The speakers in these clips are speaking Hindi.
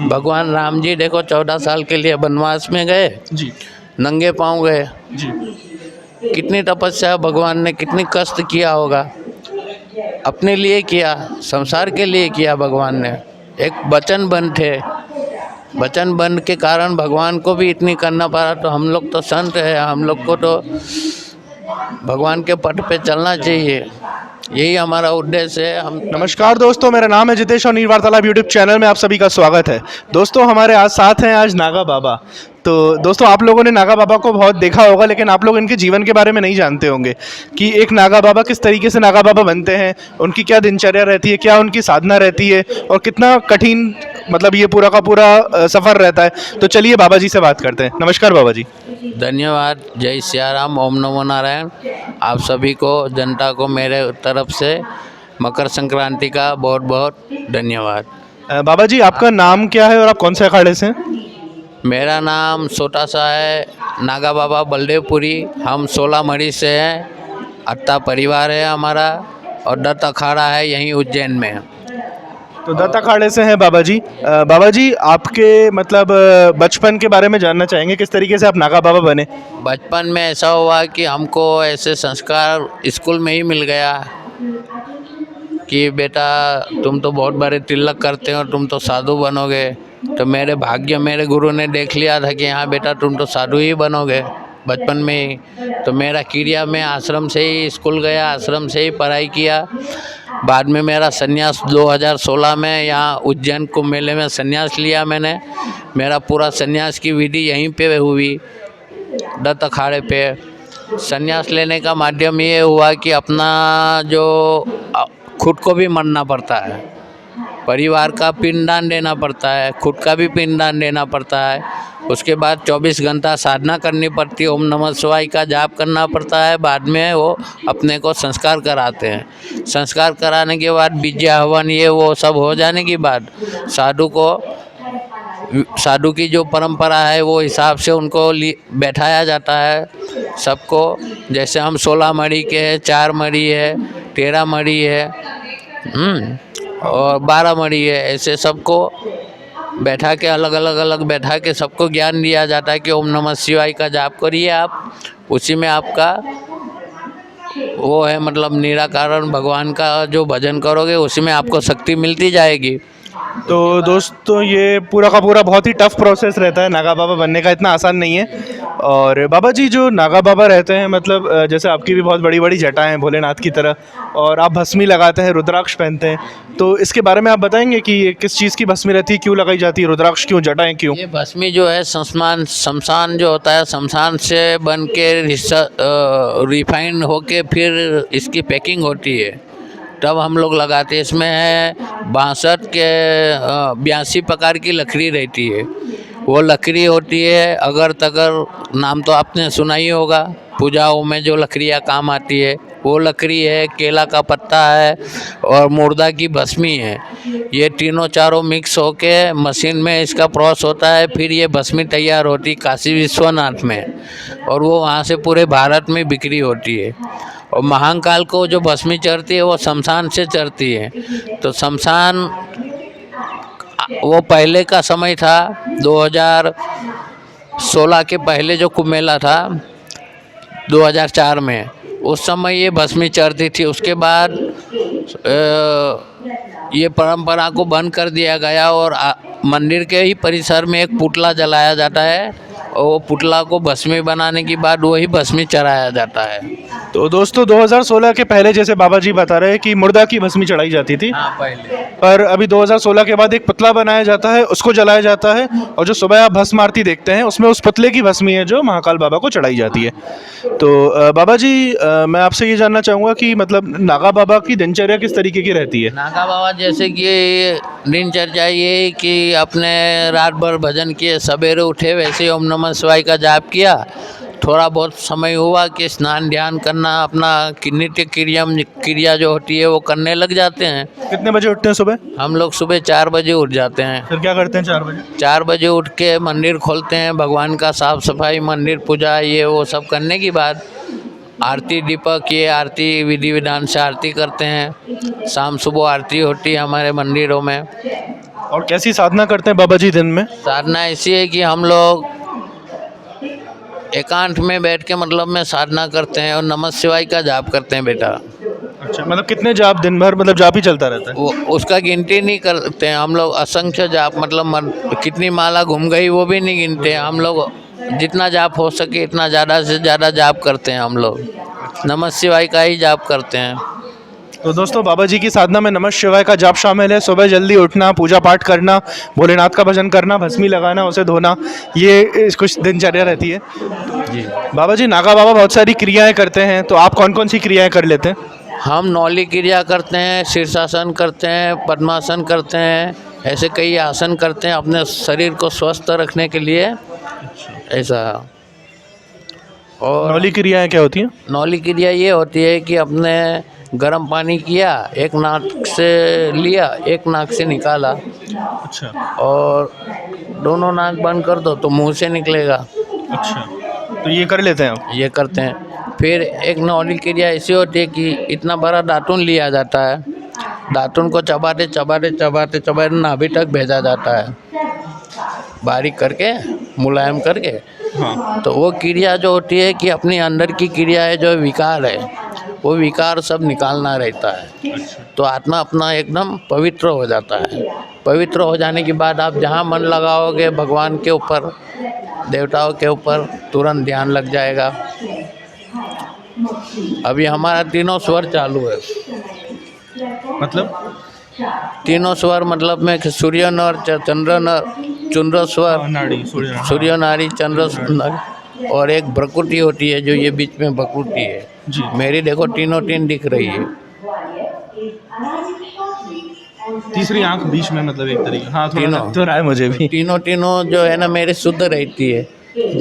भगवान राम जी देखो 14 साल के लिए वनवास में गए, जी नंगे पांव गए। जी कितनी तपस्या भगवान ने, कितनी कष्ट किया होगा। अपने लिए किया, संसार के लिए किया भगवान ने। एक वचन बन थे, वचन बन के कारण भगवान को भी इतनी करना पड़ा। तो हम लोग तो संत है, हम लोग को तो भगवान के पथ पे चलना चाहिए। यही हमारा उद्देश्य है। हम नमस्कार दोस्तों, मेरा नाम है जितेश और नीर वार्तालाप यूट्यूब चैनल में आप सभी का स्वागत है। दोस्तों हमारे आज साथ हैं आज नागा बाबा। तो दोस्तों आप लोगों ने नागा बाबा को बहुत देखा होगा, लेकिन आप लोग इनके जीवन के बारे में नहीं जानते होंगे कि एक नागा बाबा किस तरीके से नागा बाबा बनते हैं, उनकी क्या दिनचर्या रहती है, क्या उनकी साधना रहती है और कितना कठिन मतलब ये पूरा का पूरा सफ़र रहता है। तो चलिए बाबा जी से बात करते हैं। नमस्कार बाबा जी। धन्यवाद। जय सियाराम, ओम नमो नारायण। आप सभी को, जनता को मेरे तरफ से मकर संक्रांति का बहुत बहुत धन्यवाद। बाबा जी आपका नाम क्या है और आप कौन से अखाड़े से हैं? मेरा नाम छोटा सा है, नागा बाबा बलदेवपुरी। हम 16 मरी से हैं। अत्ता परिवार है हमारा और दत्त अखाड़ा है यहीं उज्जैन में। तो दत्त अखाड़े से हैं बाबा जी। बाबा जी आपके मतलब बचपन के बारे में जानना चाहेंगे, किस तरीके से आप नागा बाबा बने? बचपन में ऐसा हुआ कि हमको ऐसे संस्कार स्कूल में ही मिल गया कि बेटा तुम तो बहुत बड़े तिलक करते हो, तुम तो साधु बनोगे। तो मेरे भाग्य, मेरे गुरु ने देख लिया था कि हाँ बेटा तुम तो साधु ही बनोगे बचपन में ही। तो मेरा क्रिया में आश्रम से ही स्कूल गया, आश्रम से ही पढ़ाई किया। बाद में मेरा संन्यास 2016 में यहाँ उज्जैन कुंभ मेले में संन्यास लिया मैंने। मेरा पूरा संन्यास की विधि यहीं पे हुई, दत्त अखाड़े पे। संन्यास लेने का माध्यम ये हुआ कि अपना जो खुद को भी मरना पड़ता है, परिवार का पिंडदान देना पड़ता है, खुद का भी पिंडदान देना पड़ता है। उसके बाद 24 घंटा साधना करनी पड़ती है, ओम नमः शिवाय का जाप करना पड़ता है। बाद में वो अपने को संस्कार कराते हैं। संस्कार कराने के बाद विद्या हवन ये वो सब हो जाने के बाद साधु की जो परंपरा है वो हिसाब से उनको बैठाया जाता है सबको। जैसे हम 16 मरी के हैं, 4 मरी है, 13 मरी है और 12 मरी है। ऐसे सबको बैठा के अलग बैठा के सबको ज्ञान दिया जाता है कि ओम नमः शिवाय का जाप करिए आप। उसी में आपका वो है, मतलब निराकारण भगवान का जो भजन करोगे उसी में आपको शक्ति मिलती जाएगी। तो दोस्तों ये पूरा का पूरा बहुत ही टफ प्रोसेस रहता है नागा बाबा बनने का, इतना आसान नहीं है। और बाबा जी जो नागा बाबा रहते हैं मतलब जैसे आपकी भी बहुत बड़ी बड़ी जटाएं हैं भोलेनाथ की तरह, और आप भस्मी लगाते हैं, रुद्राक्ष पहनते हैं, तो इसके बारे में आप बताएंगे कि ये किस चीज़ की भस्मी रहती है, क्यों लगाई जाती है, रुद्राक्ष क्यों, जटाएं क्यों? ये भस्मी जो है शमशान जो होता है, शमशान से बन के रिफाइंड होके फिर इसकी पैकिंग होती है, तब हम लोग लगाते हैं। इसमें है 62 के 82 प्रकार की लकड़ी रहती है। वो लकड़ी होती है अगर तगर, नाम तो आपने सुना ही होगा, पूजाओं में जो लकड़ियाँ काम आती है वो लकड़ी है, केला का पत्ता है और मुर्दा की भस्मी है। ये तीनों चारों मिक्स होके मशीन में इसका प्रोसेस होता है, फिर ये भस्मी तैयार होती काशी विश्वनाथ में, और वो वहाँ से पूरे भारत में बिक्री होती है। और महाकाल को जो भस्मी चढ़ती है वो शमशान से चढ़ती है। तो शमशान वो पहले का समय था, 2016 के पहले जो कुंभ मेला था 2004 में, उस समय ये भस्मी चढ़ती थी। उसके बाद ये परंपरा को बंद कर दिया गया और मंदिर के ही परिसर में एक पुतला जलाया जाता है और वो पुतला को भस्मी बनाने के बाद वही भस्मी चढ़ाया जाता है। तो दोस्तों 2016 के पहले जैसे बाबा जी बता रहे हैं कि मुर्दा की भस्मी चढ़ाई जाती थी, हाँ पहले, पर अभी 2016 के बाद एक पुतला बनाया जाता है, उसको जलाया जाता है, और जो सुबह आप भस्म आरती देखते हैं उसमें उस पुतले की भस्मी है जो महाकाल बाबा को चढ़ाई जाती है। तो बाबा जी मैं आपसे ये जानना चाहूँगा कि मतलब नागा बाबा की दिनचर्या किस तरीके की रहती है? नागा बाबा जैसे कि दिनचर्या ये कि अपने रात भर भजन किए, सवेरे उठे वैसे ही ओम नमः शिवाय का जाप किया। थोड़ा बहुत समय हुआ कि स्नान ध्यान करना, अपना नित्य क्रिया जो होती है वो करने लग जाते हैं। कितने बजे उठते हैं सुबह? हम लोग सुबह 4 बजे उठ जाते हैं। फिर क्या करते हैं 4 बजे? 4 बजे उठ के मंदिर खोलते हैं, भगवान का साफ सफाई, मंदिर पूजा ये वो सब करने के बाद आरती, दीपक, ये आरती विधि विधान से आरती करते हैं। शाम सुबह आरती होती है हमारे मंदिरों में। और कैसी साधना करते हैं बाबा जी दिन में? साधना ऐसी है कि हम लोग एकांत में बैठ के मतलब में साधना करते हैं और नमः शिवाय का जाप करते हैं बेटा। अच्छा, मतलब कितने जाप दिन भर, मतलब जाप ही चलता रहता है? वो उसका गिनती नहीं करते हैं हम लोग, असंख्य जाप मतलब कितनी माला घूम गई वो भी नहीं गिनते हैं हम लोग। जितना जाप हो सके इतना ज़्यादा से ज़्यादा जाप करते हैं हम लोग, नमः शिवाय का ही जाप करते हैं। तो दोस्तों, बाबा जी की साधना में नमः शिवाय का जाप शामिल है। सुबह जल्दी उठना, पूजा पाठ करना, भोलेनाथ का भजन करना, भस्मी लगाना, उसे धोना, ये कुछ दिनचर्या रहती है। जी, बाबा जी, नागा बाबा बहुत सारी क्रियाएं करते हैं, तो आप कौन कौन सी क्रियाएं कर लेते हैं? हम नौली क्रिया करते हैं, शीर्षासन करते हैं, पद्मासन करते हैं, ऐसे कई आसन करते हैं अपने शरीर को स्वस्थ रखने के लिए, ऐसा। और नौली क्रियाएं क्या होती हैं? नौली क्रिया ये होती है कि अपने गर्म पानी किया, एक नाक से लिया, एक नाक से निकाला, अच्छा और दोनों नाक बंद कर दो तो मुंह से निकलेगा। अच्छा, तो ये कर लेते हैं आप? ये करते हैं। फिर एक नौली क्रिया ऐसी होती है कि इतना बड़ा दातुन लिया जाता है, दातुन को चबाते चबाते चबाते चबाते नाभि तक भेजा जाता है, बारीक करके, मुलायम करके। हाँ। तो वो क्रिया जो होती है कि अपनी अंदर की क्रिया है, जो विकार है, वो विकार सब निकालना रहता है। तो आत्मा अपना एकदम पवित्र हो जाता है। पवित्र हो जाने के बाद आप जहाँ मन लगाओगे भगवान के ऊपर, देवताओं के ऊपर, तुरंत ध्यान लग जाएगा। अभी हमारा तीनों स्वर चालू है। मतलब? तीनों स्वर मतलब में सूर्य नर, चंद्र नर, चंद्र स्वर, नाड़ी, सूर्य नारी, चंद्र नर, और एक प्रकृति होती है जो ये बीच में प्रकृति है जी। मेरी। देखो तीनों तीन दिख रही है। तीसरी आंख बीच में, मतलब एक तरीके, हाँ, थोड़ा तीनों। लग तो रहा है मुझे भी। तीनों तीनों जो है ना मेरे शुद्ध रहती है।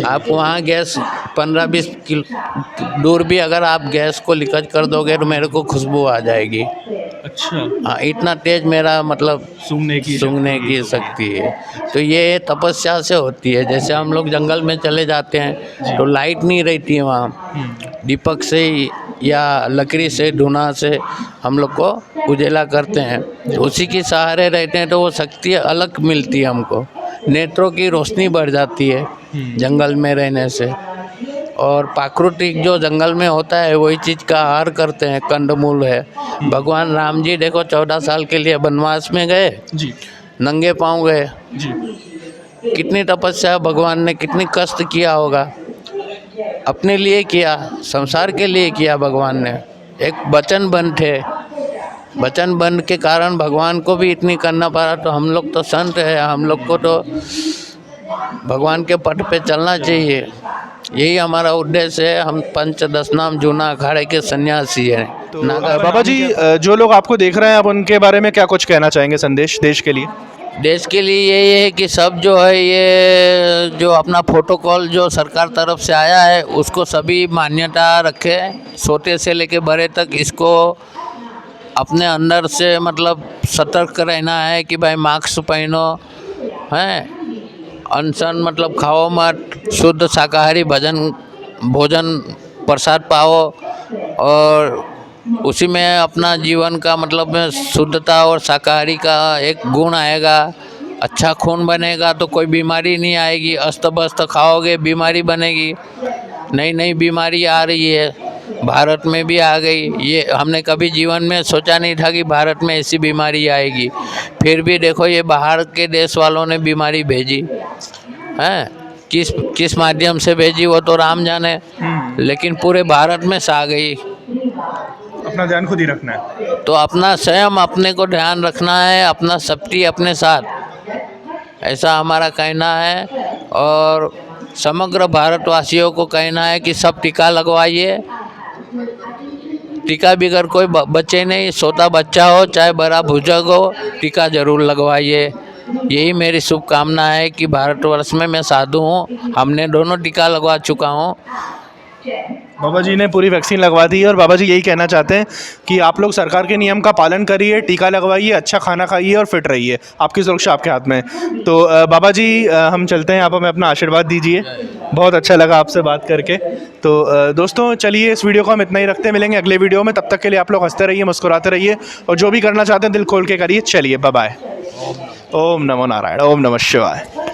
आप वहाँ गैस 15-20 किलो दूर भी अगर आप गैस को लीकेज कर दोगे तो मेरे को खुशबू आ जाएगी। अच्छा, हाँ, इतना तेज मेरा मतलब सूंघने की शक्ति है। तो ये तपस्या से होती है। जैसे हम लोग जंगल में चले जाते हैं तो लाइट नहीं रहती है वहाँ, दीपक से या लकड़ी से, धुआं से हम लोग को उजाला करते हैं, तो उसी के सहारे रहते हैं, तो वो शक्ति अलग मिलती है हमको। नेत्रों की रोशनी बढ़ जाती है जंगल में रहने से। और प्राकृतिक जो जंगल में होता है वही चीज़ का आहार करते हैं, कंदमूल है। भगवान राम जी देखो 14 साल के लिए वनवास में गए जी नंगे पाँव गए। जी। कितनी तपस्या भगवान ने, कितनी कष्ट किया होगा, अपने लिए किया, संसार के लिए किया भगवान ने। एक वचन बंध थे, वचन बंध के कारण भगवान को भी इतनी करना पड़ा। तो हम लोग तो संत है, हम लोग को तो भगवान के पथ पे चलना चाहिए। यही हमारा उद्देश्य है। हम पंच दस नाम जूना अखाड़े के सन्यासी हैं। तो बाबा जी, जो लोग आपको देख रहे हैं, आप उनके बारे में क्या कुछ कहना चाहेंगे, संदेश देश के लिए? देश के लिए यही है कि सब जो है, ये जो अपना प्रोटोकॉल जो सरकार तरफ से आया है उसको सभी मान्यता रखे, छोटे से लेके बड़े तक। इसको अपने अंदर से मतलब सतर्क रहना है कि भाई मास्क पहनो, हैं, अनशन मतलब खाओ मत, शुद्ध शाकाहारी भोजन प्रसाद पाओ, और उसी में अपना जीवन का मतलब में शुद्धता और शाकाहारी का एक गुण आएगा। अच्छा खून बनेगा तो कोई बीमारी नहीं आएगी। अस्त व्यस्त खाओगे बीमारी बनेगी। नई नई बीमारी आ रही है, भारत में भी आ गई। ये हमने कभी जीवन में सोचा नहीं था कि भारत में ऐसी बीमारी आएगी। फिर भी देखो ये बाहर के देश वालों ने बीमारी भेजी हैं, किस माध्यम से भेजी वो तो राम जाने, लेकिन पूरे भारत में सा गई। अपना ध्यान खुद ही रखना है। तो अपना स्वयं अपने को ध्यान रखना है, अपना सेफ्टी अपने साथ, ऐसा हमारा कहना है। और समग्र भारतवासियों को कहना है कि सब टीका लगवाइए। टीका बगैर कोई बच्चे नहीं, छोटा बच्चा हो चाहे बड़ा बुजुर्ग हो, टीका जरूर लगवाइए। यही मेरी शुभकामना है कि भारतवर्ष में मैं साधु हूँ, हमने दोनों टीका लगवा चुका हूँ। बाबा जी ने पूरी वैक्सीन लगवा दी है, और बाबा जी यही कहना चाहते हैं कि आप लोग सरकार के नियम का पालन करिए, टीका लगवाइए, अच्छा खाना खाइए और फिट रहिए। आपकी सुरक्षा आपके हाथ में है। तो बाबा जी, हम चलते हैं, आप हमें अपना आशीर्वाद दीजिए। बहुत अच्छा लगा आपसे बात करके। तो दोस्तों, चलिए इस वीडियो को हम इतना ही रखते हैं, मिलेंगे अगले वीडियो में। तब तक के लिए आप लोग हंसते रहिए, मुस्कुराते रहिए, और जो भी करना चाहते हैं दिल खोल के करिए। चलिए, बाय बाय। ओम नमो नारायण, ओम नमः शिवाय।